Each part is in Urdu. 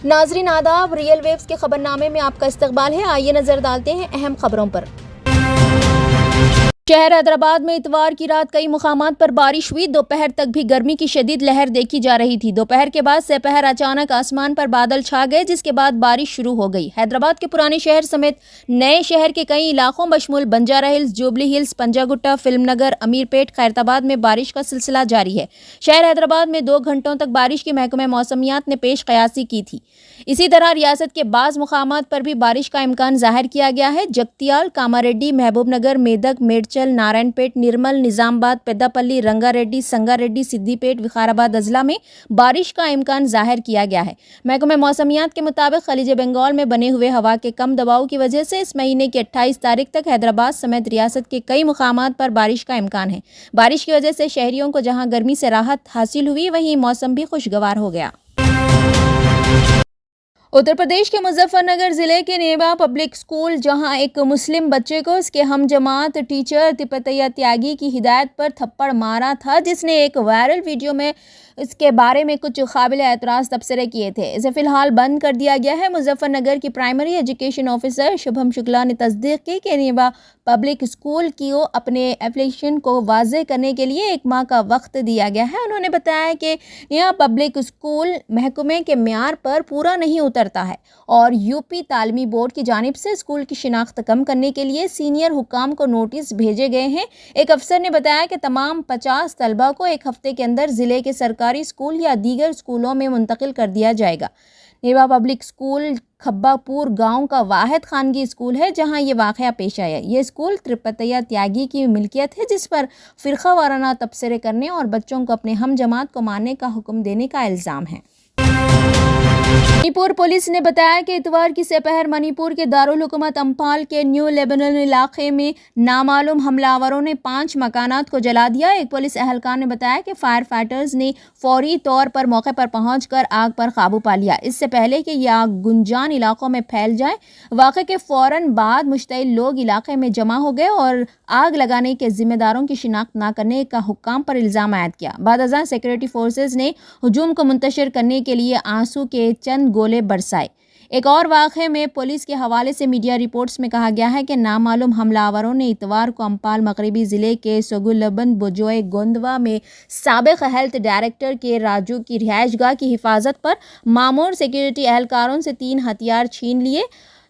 ناظرین آداب، ریئل ویوز کے خبر نامے میں آپ کا استقبال ہے۔ آئیے نظر ڈالتے ہیں اہم خبروں پر۔ شہر حیدرآباد میں اتوار کی رات کئی مقامات پر بارش ہوئی۔ دوپہر تک بھی گرمی کی شدید لہر دیکھی جا رہی تھی۔ دوپہر کے بعد سپہر اچانک آسمان پر بادل چھا گئے، جس کے بعد بارش شروع ہو گئی۔ حیدرآباد کے پرانے شہر سمیت نئے شہر کے کئی علاقوں بشمول بنجارہ ہلز، جوبلی ہلز، پنجا گٹا، فلم نگر، امیر پیٹ، خیرتآباد میں بارش کا سلسلہ جاری ہے۔ شہر حیدرآباد میں 2 گھنٹوں تک بارش کی محکمہ موسمیات نے پیش قیاسی کی تھی۔ اسی طرح ریاست کے بعض مقامات پر بھی بارش کا امکان ظاہر کیا گیا ہے۔ جگتیال، کاماریڈی، محبوب نگر، میدک، میڈچل، نارائن پیٹ، نرمل، نظام آباد، پیدا پلی، رنگا ریڈی، سنگا ریڈی، سدھی پیٹ، وقار آباد اضلاع میں بارش کا امکان ظاہر کیا گیا ہے۔ محکمہ موسمیات کے مطابق خلیج بنگال میں بنے ہوئے ہوا کے کم دباؤ کی وجہ سے اس مہینے کی 28 تاریخ تک حیدرآباد سمیت ریاست کے کئی مقامات پر بارش کا امکان ہے۔ بارش کی وجہ سے شہریوں کو جہاں گرمی سے راحت حاصل ہوئی، وہیں موسم بھی خوشگوار ہو گیا۔ اتر پردیش کے مظفر نگر ضلع کے نیبا پبلک اسکول، جہاں ایک مسلم بچے کو اس کے ہم جماعت ٹیچر تپتیا تیاگی کی ہدایت پر تھپڑ مارا تھا، جس نے ایک وائرل ویڈیو میں اس کے بارے میں کچھ قابل اعتراض تبصرے کیے تھے۔ اسے فی الحال بند کر دیا گیا ہے۔ مظفر نگر کی primary education officer Shubham Shukla نے تصدیق کی کہ نیبا پبلک اسکول کو اپنے ایفیلیشن کو واضح کرنے کے لیے 1 ماہ کا وقت دیا گیا ہے۔ انہوں نے بتایا کہ نیبا پبلک اسکول محکمے کے معیار پر پورا نہیں اترتا ہے اور یوپی تعلیمی بورڈ کی جانب سے اسکول کی شناخت کم کرنے کے لیے سینئر حکام کو نوٹس بھیجے گئے ہیں۔ ایک افسر نے بتایا کہ تمام 50 طلبہ کو 1 ہفتے کے اندر ضلع کے سرکاری اسکول یا دیگر اسکولوں میں منتقل کر دیا جائے گا۔ نیبا پبلک اسکول کھبا پور گاؤں کا واحد خانگی اسکول ہے جہاں یہ واقعہ پیش آیا۔ یہ اسکول تپتیا تیاگی کی ملکیت ہے، جس پر فرقہ وارانہ تبصرے کرنے اور بچوں کو اپنے ہم جماعت کو مارنے کا حکم دینے کا الزام ہے۔ منی پور پولیس نے بتایا کہ اتوار کی سپہر منی پور کے دارالحکومت امپھال کے نیو لیبنن علاقے میں نامعلوم حملہ آوروں نے 5 مکانات کو جلا دیا۔ ایک پولیس اہلکار نے بتایا کہ فائر فائٹرز نے فوری طور پر موقع پر پہنچ کر آگ پر قابو پا لیا، اس سے پہلے کہ یہ آگ گنجان علاقوں میں پھیل جائے۔ واقعے کے فوراً بعد مشتعل لوگ علاقے میں جمع ہو گئے اور آگ لگانے کے ذمہ داروں کی شناخت نہ کرنے کا حکام پر الزام عائد کیا۔ بعد ازاں سیکورٹی فورسز نے ہجوم کو منتشر کرنے کے لیے آنسو کے چند گولے برسائے۔ ایک اور واقعے میں پولیس کے حوالے سے میڈیا رپورٹس میں کہا گیا ہے کہ نامعلوم حملہ آوروں نے اتوار کو امپھال مغربی ضلع کے سگولبن بجوئے گوندوا میں سابق ہیلتھ ڈائریکٹر کے راجو کی رہائش گاہ کی حفاظت پر مامور سیکورٹی اہلکاروں سے 3 ہتھیار چھین لیے۔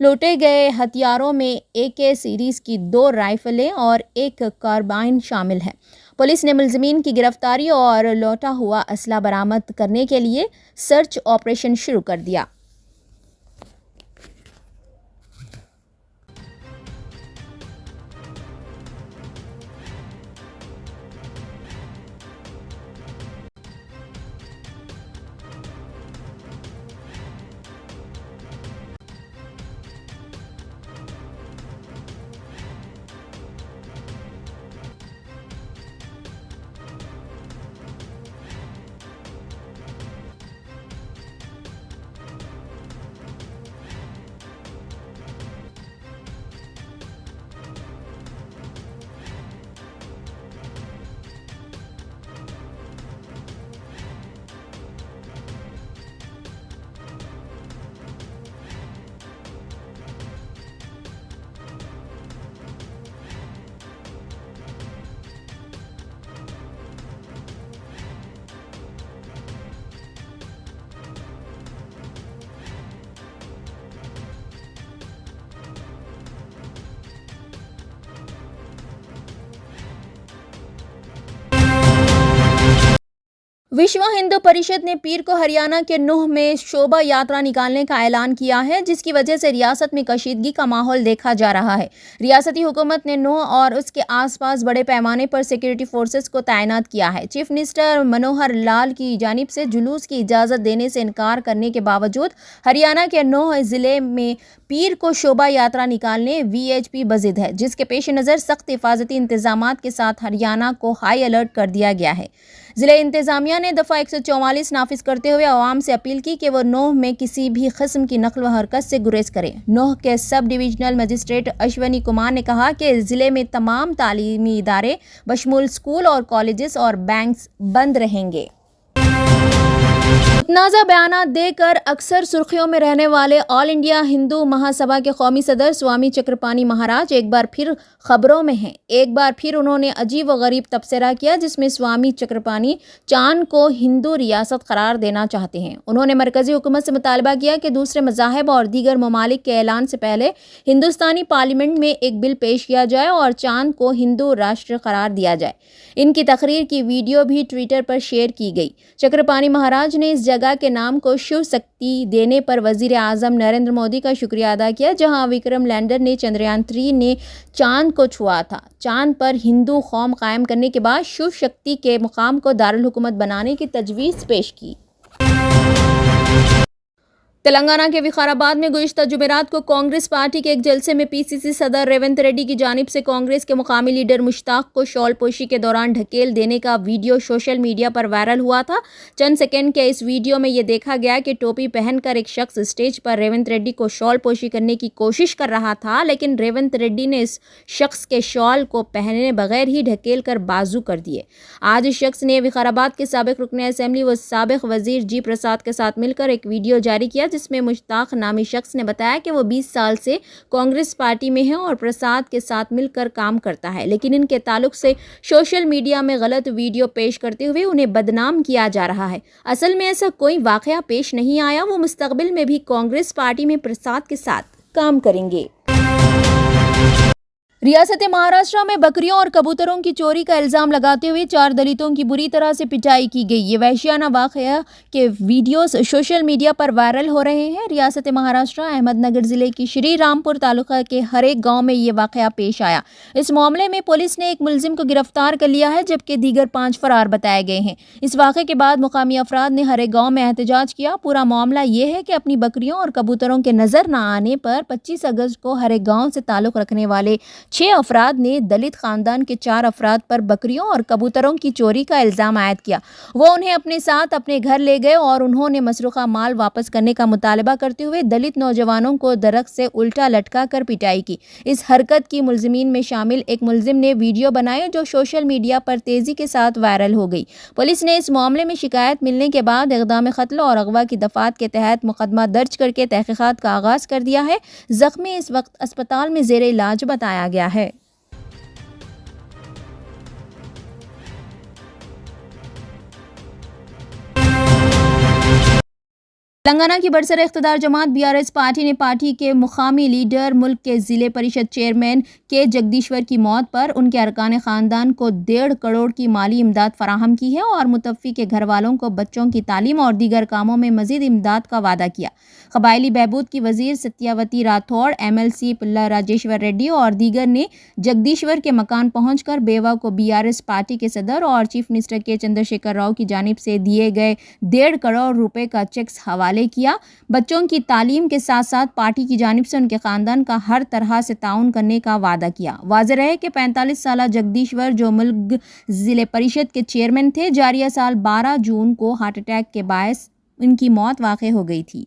لوٹے گئے ہتھیاروں میں AK سیریز کی 2 رائفلیں اور 1 کاربائن شامل ہے۔ پولیس نے ملزمین کی گرفتاری اور لوٹا ہوا اسلحہ برآمد کرنے کے لیے سرچ آپریشن شروع کر دیا۔ وشو ہندو پریشد نے پیر کو ہریانہ کے نوح میں شوبھا یاترا نکالنے کا اعلان کیا ہے، جس کی وجہ سے ریاست میں کشیدگی کا ماحول دیکھا جا رہا ہے۔ ریاستی حکومت نے نوح اور اس کے آس پاس بڑے پیمانے پر سیکورٹی فورسز کو تعینات کیا ہے۔ چیف منسٹر منوہر لال کی جانب سے جلوس کی اجازت دینے سے انکار کرنے کے باوجود ہریانہ کے نوح ضلع میں پیر کو شوبھا یاترا نکالنے VHP بضد ہے، جس کے پیش نظر سخت حفاظتی انتظامات کے ساتھ ہریانہ کو ہائی الرٹ کر دیا گیا ہے۔ ضلع انتظامیہ نے دفعہ 144 نافذ کرتے ہوئے عوام سے اپیل کی کہ وہ نوح میں کسی بھی قسم کی نقل و حرکت سے گریز کریں۔ نوح کے sub divisional magistrate Ashwini Kumar نے کہا کہ ضلع میں تمام تعلیمی ادارے بشمول اسکول اور کالجز اور بینکس بند رہیں گے۔ متنازع بیانات دے کر اکثر سرخیوں میں رہنے والے آل انڈیا ہندو مہاسبھا کے قومی صدر سوامی چکرپانی مہاراج ایک بار پھر خبروں میں ہیں۔ ایک بار پھر انہوں نے عجیب و غریب تبصرہ کیا جس میں سوامی چکرپانی چاند کو ہندو ریاست قرار دینا چاہتے ہیں۔ انہوں نے مرکزی حکومت سے مطالبہ کیا کہ دوسرے مذاہب اور دیگر ممالک کے اعلان سے پہلے ہندوستانی پارلیمنٹ میں ایک بل پیش کیا جائے اور چاند کو ہندو راشٹر قرار دیا جائے۔ ان کی تقریر کی ویڈیو بھی ٹویٹر پر شیئر کی گئی۔ چکرپانی مہاراج نے اس جگہ کے نام کو شیو شکتی دینے پر وزیر اعظم نریندر مودی کا شکریہ ادا کیا، جہاں وکرم لینڈر نے چندریان 3 نے چاند کو چھوا تھا۔ چاند پر ہندو قوم قائم کرنے کے بعد شیو شکتی کے مقام کو دارالحکومت بنانے کی تجویز پیش کی۔ تلنگانہ کے وقار آباد میں گزشتہ جمعرات کو کانگریس پارٹی کے ایک جلسے میں پی سی سی صدر ریونت ریڈی کی جانب سے کانگریس کے مقامی لیڈر مشتاق کو شال پوشی کے دوران ڈھکیل دینے کا ویڈیو سوشل میڈیا پر وائرل ہوا تھا۔ چند سیکنڈ کے اس ویڈیو میں یہ دیکھا گیا کہ ٹوپی پہن کر ایک شخص اسٹیج پر ریونت ریڈی کو شال پوشی کرنے کی کوشش کر رہا تھا، لیکن ریونت ریڈی نے اس شخص کے شال کو پہنے بغیر ہی ڈھکیل کر بازو کر دیے۔ آج اس شخص نے وقار آباد کے سابق رکن اسمبلی و سابق وزیر جی پرساد کے ساتھ مل کر ایک ویڈیو جاری کیا جس میں مشتاق نامی شخص نے بتایا کہ وہ 20 سال سے کانگریس پارٹی میں ہے اور پرساد کے ساتھ مل کر کام کرتا ہے، لیکن ان کے تعلق سے سوشل میڈیا میں غلط ویڈیو پیش کرتے ہوئے انہیں بدنام کیا جا رہا ہے۔ اصل میں ایسا کوئی واقعہ پیش نہیں آیا، وہ مستقبل میں بھی کانگریس پارٹی میں پرساد کے ساتھ کام کریں گے۔ ریاست مہاراشٹر میں بکریوں اور کبوتروں کی چوری کا الزام لگاتے ہوئے 4 دلتوں کی بری طرح سے پٹائی کی گئی۔ یہ وحشیانہ واقعہ کے ویڈیوز سوشل میڈیا پر وائرل ہو رہے ہیں۔ ریاست مہاراشٹر احمد نگر ضلع کی شری رامپور تعلقہ کے ہر ایک گاؤں میں یہ واقعہ پیش آیا۔ اس معاملے میں پولیس نے ایک ملزم کو گرفتار کر لیا ہے جبکہ دیگر 5 فرار بتائے گئے ہیں۔ اس واقعے کے بعد مقامی افراد نے ہر ایک گاؤں میں احتجاج کیا۔ پورا معاملہ یہ ہے کہ اپنی بکریوں اور کبوتروں کے نظر نہ آنے پر 25 اگست کو ہر ایک گاؤں سے تعلق رکھنے والے 6 افراد نے دلت خاندان کے 4 افراد پر بکریوں اور کبوتروں کی چوری کا الزام عائد کیا۔ وہ انہیں اپنے ساتھ اپنے گھر لے گئے اور انہوں نے مسروقہ مال واپس کرنے کا مطالبہ کرتے ہوئے دلت نوجوانوں کو درخت سے الٹا لٹکا کر پٹائی کی۔ اس حرکت کی ملزمین میں شامل ایک ملزم نے ویڈیو بنائی جو سوشل میڈیا پر تیزی کے ساتھ وائرل ہو گئی۔ پولیس نے اس معاملے میں شکایت ملنے کے بعد اقدام قتل اور اغوا کی دفعات کے تحت مقدمہ درج کر کے تحقیقات کا آغاز کر دیا ہے۔ زخمی اس وقت اسپتال میں زیر علاج بتایا گیا ہے۔ تلنگانہ کی برسر اقتدار جماعت BRS پارٹی نے پارٹی کے مقامی لیڈر ملک کے ضلع پریشد چیئرمین کے جگدیشور کی موت پر ان کے ارکان خاندان کو 1.5 کروڑ کی مالی امداد فراہم کی ہے اور متوفی کے گھر والوں کو بچوں کی تعلیم اور دیگر کاموں میں مزید امداد کا وعدہ کیا۔ قبائلی بہبود کی وزیر ستیاوتی راتھوڑ، MLC پلا راجیشور ریڈی اور دیگر نے جگدیشور کے مکان پہنچ کر بیوہ کو BRS پارٹی کے صدر اور چیف منسٹر کے چندر شیکھر راؤ کی جانب سے دیے گئے 1.5 کروڑ روپے کا چیک حوالے کیا۔ بچوں کی تعلیم کے ساتھ ساتھ پارٹی کی جانب سے ان کے خاندان کا ہر طرح سے تعاون کرنے کا وعدہ کیا۔ واضح رہے کہ 45 سالہ جگدیشور جو ملک ضلع پریشد کے چیئرمین تھے، جاریہ سال 12 جون کو ہارٹ اٹیک کے باعث ان کی موت واقع ہو گئی تھی۔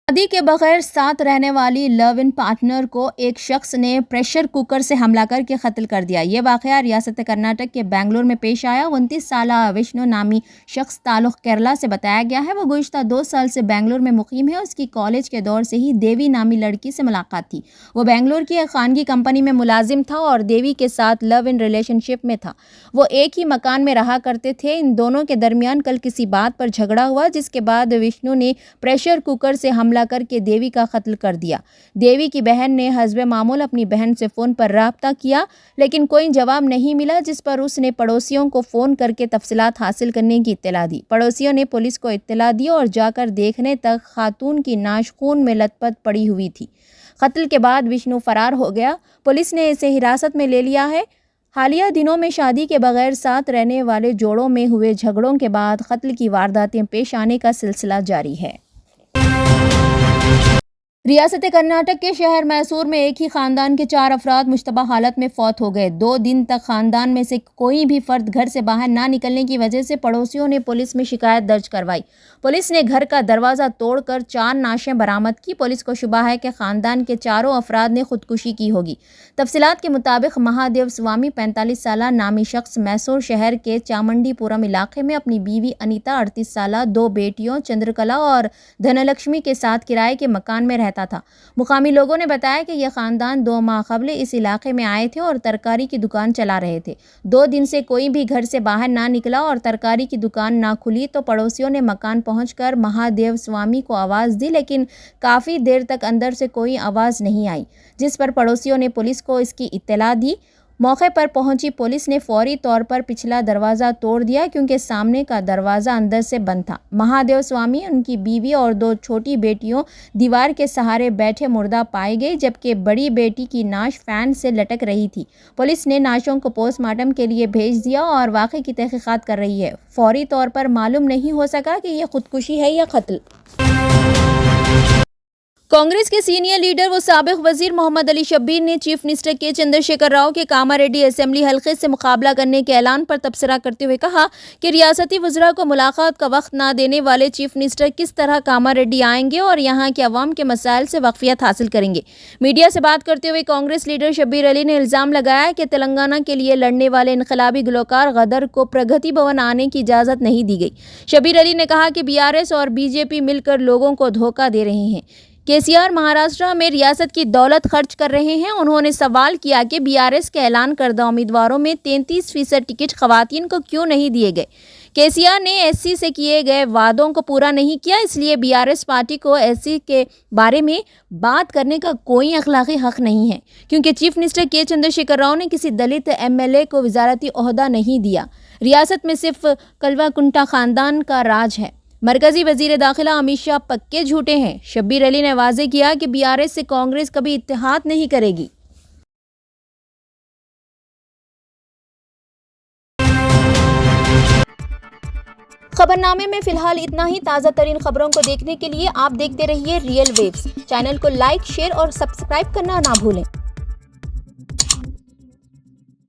شادی کے بغیر ساتھ رہنے والی لو ان پارٹنر کو ایک شخص نے پریشر کوکر سے حملہ کر کے قتل کر دیا۔ یہ واقعہ ریاست کرناٹک کے بنگلور میں پیش آیا۔ 29 سالہ وشنو نامی شخص تعلق کیرلا سے بتایا گیا ہے۔ وہ گزشتہ 2 سال سے بنگلور میں مقیم ہے۔ اس کی کالج کے دور سے ہی دیوی نامی لڑکی سے ملاقات تھی۔ وہ بنگلور کی ایک خانگی کمپنی میں ملازم تھا اور دیوی کے ساتھ لو ان ریلیشن شپ میں تھا۔ وہ ایک ہی مکان میں رہا کرتے تھے۔ ان دونوں کے درمیان کل کسی بات پر جھگڑا ہوا جس کے بعد وشنو نے پریشر کوکر سے حملہ کر کے دیوی کا قتل کر دیا۔ دیوی کی بہن نے حسب معمول اپنی بہن سے فون پر رابطہ کیا لیکن کوئی جواب نہیں ملا، جس پر اس نے پڑوسیوں کو فون کر کے تفصیلات حاصل کرنے کی اطلاع دی۔ پڑوسیوں نے پولیس کو اطلاع دی اور جا کر دیکھنے تک خاتون کی نعش خون میں لت پت پڑی ہوئی تھی۔ قتل کے بعد وشنو فرار ہو گیا۔ پولیس نے اسے حراست میں لے لیا ہے۔ حالیہ دنوں میں شادی کے بغیر ساتھ رہنے والے جوڑوں میں ہوئے جھگڑوں کے بعد قتل کی وارداتیں پیش آنے کا سلسلہ جاری ہے۔ ریاست کرناٹک کے شہر میسور میں ایک ہی خاندان کے 4 افراد مشتبہ حالت میں فوت ہو گئے۔ 2 دن تک خاندان میں سے کوئی بھی فرد گھر سے باہر نہ نکلنے کی وجہ سے پڑوسیوں نے پولیس میں شکایت درج کروائی۔ پولیس نے گھر کا دروازہ توڑ کر 4 نعشیں برآمد کی۔ پولیس کو شبہ ہے کہ خاندان کے چاروں افراد نے خودکشی کی ہوگی۔ تفصیلات کے مطابق مہادیو سوامی 45 سالہ نامی شخص میسور شہر کے چامنڈی پورم علاقے میں اپنی بیوی انیتا 38 سالہ 2 بیٹیوں چندرکلا اور دھنلکشمی کے ساتھ کرائے کے مکان میں رہتا تھا۔ مقامی لوگوں نے بتایا کہ یہ خاندان 2 ماہ قبل اس علاقے میں آئے تھے اور ترکاری کی دکان چلا رہے تھے۔ 2 دن سے کوئی بھی گھر سے باہر نہ نکلا اور ترکاری کی دکان نہ کھلی تو پڑوسیوں نے مکان پہنچ کر مہادیو سوامی کو آواز دی، لیکن کافی دیر تک اندر سے کوئی آواز نہیں آئی، جس پر پڑوسیوں نے پولیس کو اس کی اطلاع دی۔ موقع پر پہنچی پولیس نے فوری طور پر پچھلا دروازہ توڑ دیا کیونکہ سامنے کا دروازہ اندر سے بند تھا۔ مہادیو سوامی، ان کی بیوی اور 2 چھوٹی بیٹیوں دیوار کے سہارے بیٹھے مردہ پائی گئی، جبکہ بڑی بیٹی کی نعش فین سے لٹک رہی تھی۔ پولیس نے نعشوں کو پوسٹ مارٹم کے لیے بھیج دیا اور واقعے کی تحقیقات کر رہی ہے۔ فوری طور پر معلوم نہیں ہو سکا کہ یہ خودکشی ہے یا قتل۔ کانگریس کے سینئر لیڈر و سابق وزیر محمد علی شبیر نے چیف منسٹر کے چندرشیکھر راؤ کے کاماریڈی اسمبلی حلقے سے مقابلہ کرنے کے اعلان پر تبصرہ کرتے ہوئے کہا کہ ریاستی وزراء کو ملاقات کا وقت نہ دینے والے چیف منسٹر کس طرح کاماریڈی آئیں گے اور یہاں کے عوام کے مسائل سے واقفیت حاصل کریں گے۔ میڈیا سے بات کرتے ہوئے کانگریس لیڈر شبیر علی نے الزام لگایا کہ تلنگانہ کے لیے لڑنے والے انقلابی گلوکار غدر کو پرگتی بھون آنے کی اجازت نہیں دی گئی۔ شبیر علی نے کہا کہ BRS اور BJP مل کر لوگوں کو دھوکہ دے رہے ہیں۔ KCR مہاراشٹر میں ریاست کی دولت خرچ کر رہے ہیں۔ انہوں نے سوال کیا کہ BRS کے اعلان کردہ امیدواروں میں 33% ٹکٹ خواتین کو کیوں نہیں دیے گئے۔ KCR نے SC سے کیے گئے وعدوں کو پورا نہیں کیا، اس لیے BRS پارٹی کو SC کے بارے میں بات کرنے کا کوئی اخلاقی حق نہیں ہے، کیونکہ چیف منسٹر کے چندرشیکھر راؤ نے کسی دلت MLA کو وزارتی عہدہ نہیں دیا۔ ریاست میں صرف کلوا کنٹا خاندان کا راج ہے۔ مرکزی وزیر داخلہ امت شاہ پکے جھوٹے ہیں۔ شبیر علی نے واضح کیا کہ BRS سے کانگریس کبھی اتحاد نہیں کرے گی۔ خبرنامے میں فی الحال اتنا ہی۔ تازہ ترین خبروں کو دیکھنے کے لیے آپ دیکھتے رہیے ریئل ویوز۔ چینل کو لائک، شیئر اور سبسکرائب کرنا نہ بھولیں۔